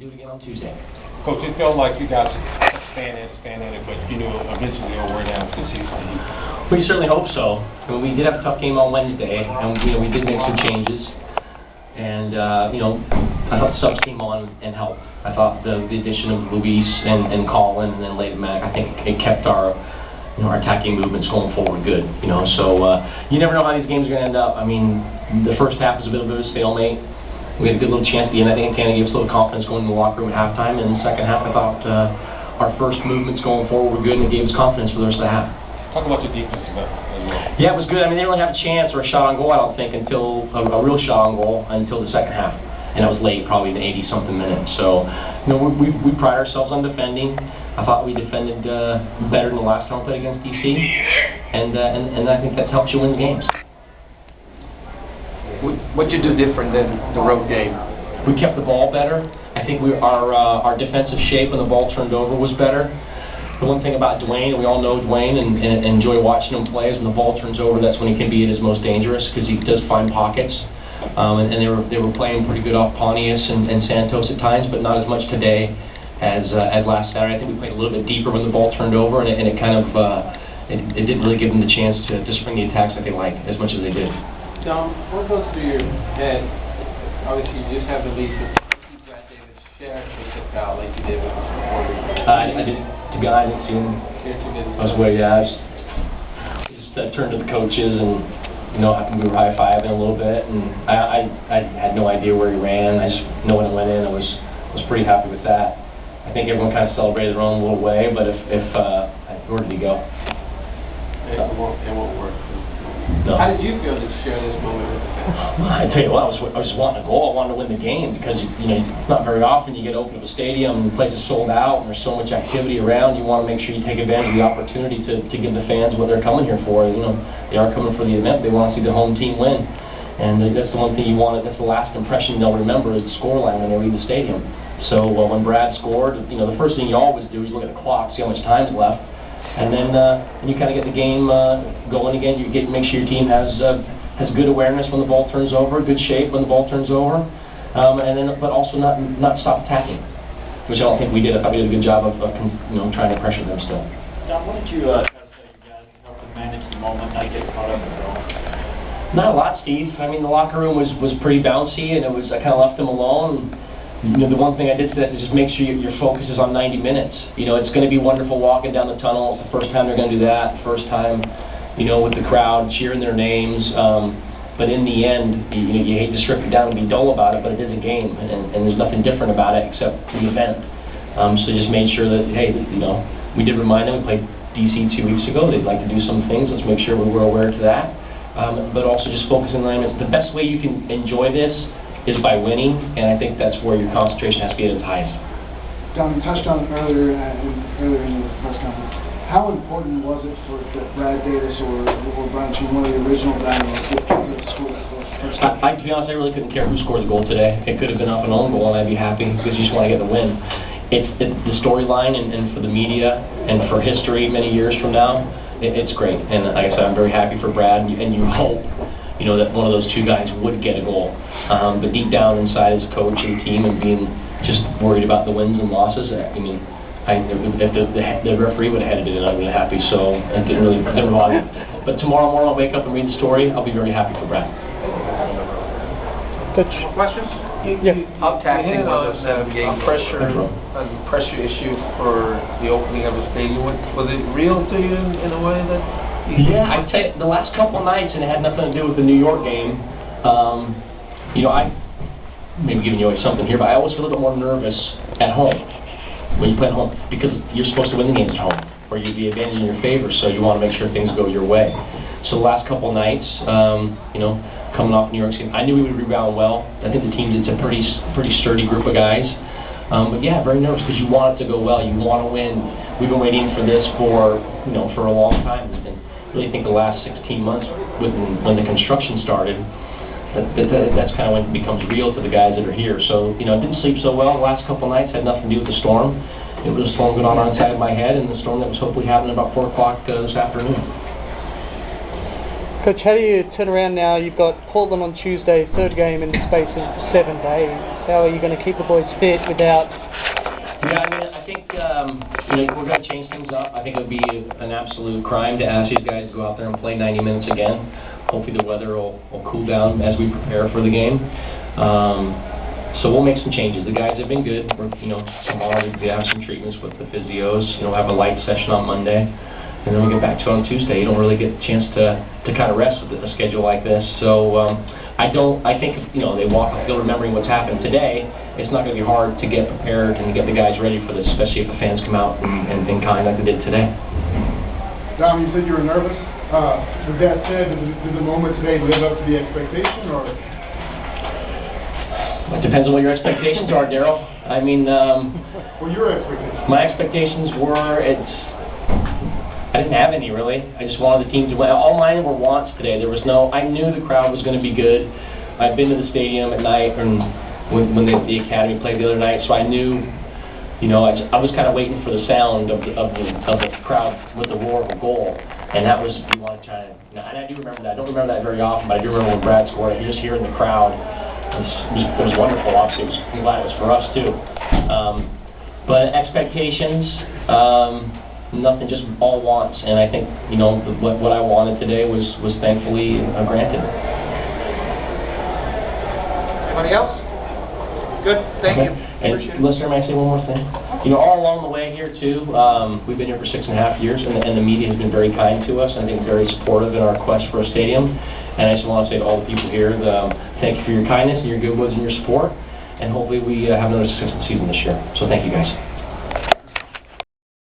do it again on Tuesday. Coach, it felt like you guys stand in it, but you knew eventually you'll wear down consistently. We certainly hope so. I mean, we did have a tough game on Wednesday, and we did make some changes. And I thought the subs came on and helped. I thought the addition of Luis and Colin and then Leighton Mack, I think it kept our our attacking movements going forward good. So you never know how these games are going to end up. I mean, the first half was a bit of a stalemate. We had a good little chance at the end. I think it kind of gave us a little confidence going in the locker room at halftime. And in the second half, I thought our first movements going forward were good, and it gave us confidence for the rest of the half. Talk about your defense as well. Yeah, it was good. I mean, they didn't really have a chance or a shot on goal, I don't think, until a real shot on goal until the second half. And that was late, probably in the 80-something minutes. So, we pride ourselves on defending. I thought we defended better than the last time we played against DC. And I think that's helped you win the games. What'd you do different than the road game? We kept the ball better. I think our defensive shape when the ball turned over was better. The one thing about Dwayne, we all know Dwayne and enjoy watching him play, is when the ball turns over, that's when he can be at his most dangerous, because he does find pockets. And they were playing pretty good off Pontius and Santos at times, but not as much today as last Saturday. I think we played a little bit deeper when the ball turned over, and it kind of it didn't really give them the chance to spring the attacks that they liked as much as they did. Dom, what goes through your head? Obviously, you just have the lead to keep Brad Davis share the foul like you did with the supporters. I didn't. To be honest, I didn't see him. I was way, I just turned to the coaches and, I think we were high-fiving a little bit, and I had no idea where he ran. I just know when it went in. I was pretty happy with that. I think everyone kind of celebrated their own little way, but where did he go? It won't work. No. How did you feel to share this moment with the fans? Well, I tell you what, I was just wanting a goal. I wanted to win the game because it's not very often you get open to a stadium and the place is sold out and there's so much activity around. You want to make sure you take advantage of the opportunity to give the fans what they're coming here for. They are coming for the event. They want to see the home team win, and that's the one thing you want. That's the last impression they'll remember is the scoreline when they leave the stadium. So when Brad scored, the first thing you always do is look at the clock, see how much time's left. And then you kind of get the game going again. You make sure your team has good awareness when the ball turns over, good shape when the ball turns over, but also not stop attacking, which I don't think we did. I thought we did a good job of trying to pressure them still. Don, what did you try to say to you guys to help them manage the moment, not get caught up in it all? Not a lot, Steve. I mean, the locker room was pretty bouncy, and I kind of left them alone. The one thing I did say is just make sure your focus is on 90 minutes. It's going to be wonderful walking down the tunnel. It's the first time they're going to do that. First time, with the crowd cheering their names. But in the end, you hate to strip it down and be dull about it, but it is a game, and there's nothing different about it except the event. So just made sure that, hey, we did remind them we played DC 2 weeks ago. They'd like to do some things. Let's make sure we were aware to that. But also just focusing on it. The best way you can enjoy this is by winning, and I think that's where your concentration has to be at its highest. Don, you touched on it earlier in the press conference. How important was it for Brad Davis or Branch, one of the original Dynamos, to score that goal? To be honest, I really couldn't care who scored the goal today. It could have been off an own goal, and I'd be happy because you just want to get the win. It's the storyline, and for the media, and for history many years from now, it's great. And like I said, I'm very happy for Brad, and you hope that one of those two guys would get a goal. But deep down inside as a coach and team and being just worried about the wins and losses, I mean, if the referee would have headed it in, I'd be happy. So it didn't bother me. But tomorrow morning I'll wake up and read the story. I'll be very happy for Brad. Questions? How taxing was a pressure issue for the opening of the stadium? Was it real to you in a way that? Yeah, I'd say the last couple of nights, and it had nothing to do with the New York game. I maybe giving you away something here, but I always feel a little bit more nervous at home when you play at home because you're supposed to win the games at home, or you'd be advantage in your favor, so you want to make sure things go your way. So the last couple of nights, coming off New York's game, I knew we would rebound well. I think the team did a pretty sturdy group of guys. But yeah, very nervous because you want it to go well. You want to win. We've been waiting for this for a long time. I really think the last 16 months when the construction started, that's kind of when it becomes real to the guys that are here. So, didn't sleep so well the last couple of nights. Had nothing to do with the storm. It was a storm going on inside of my head, and the storm that was hopefully happening about 4 o'clock this afternoon. Coach, how do you turn around now? You've got Portland on Tuesday, third game in the space of 7 days. How are you going to keep the boys fit without... Yeah, I mean, I think we're going to change things up. I think it would be an absolute crime to ask these guys to go out there and play 90 minutes again. Hopefully the weather will cool down as we prepare for the game. So we'll make some changes. The guys have been good. Tomorrow we have some treatments with the physios. Have a light session on Monday. And then we get back to it on Tuesday. You don't really get a chance to kind of rest with a schedule like this. So I think they walk off the field remembering what's happened today. It's not going to be hard to get prepared and get the guys ready for this, especially if the fans come out and in kind like they did today. Dom, you said you were nervous. With that said, did the moment today live up to the expectation, or? It depends on what your expectations are, Daryl. I mean, What were your expectations? my expectations were I didn't have any, really. I just wanted the team to win. All mine were wants today. I knew the crowd was going to be good. I've been to the stadium at night and when the Academy played the other night, so I knew, I was kind of waiting for the sound of the crowd with the roar of a goal. And that was, you want to try and I do remember that. I don't remember that very often, but I do remember when Brad scored it. You're just hearing the crowd. It was wonderful, obviously. I'm glad it was for us, too. But expectations, nothing, just all wants, and I think what I wanted today was thankfully granted. Anybody else? Good, thank you. And listener, may I say one more thing? All along the way here too, we've been here for 6.5 years, and the media has been very kind to us. I think very supportive in our quest for a stadium. And I just want to say to all the people here, thank you for your kindness and your good words and your support. And hopefully we have another successful season this year. So thank you guys.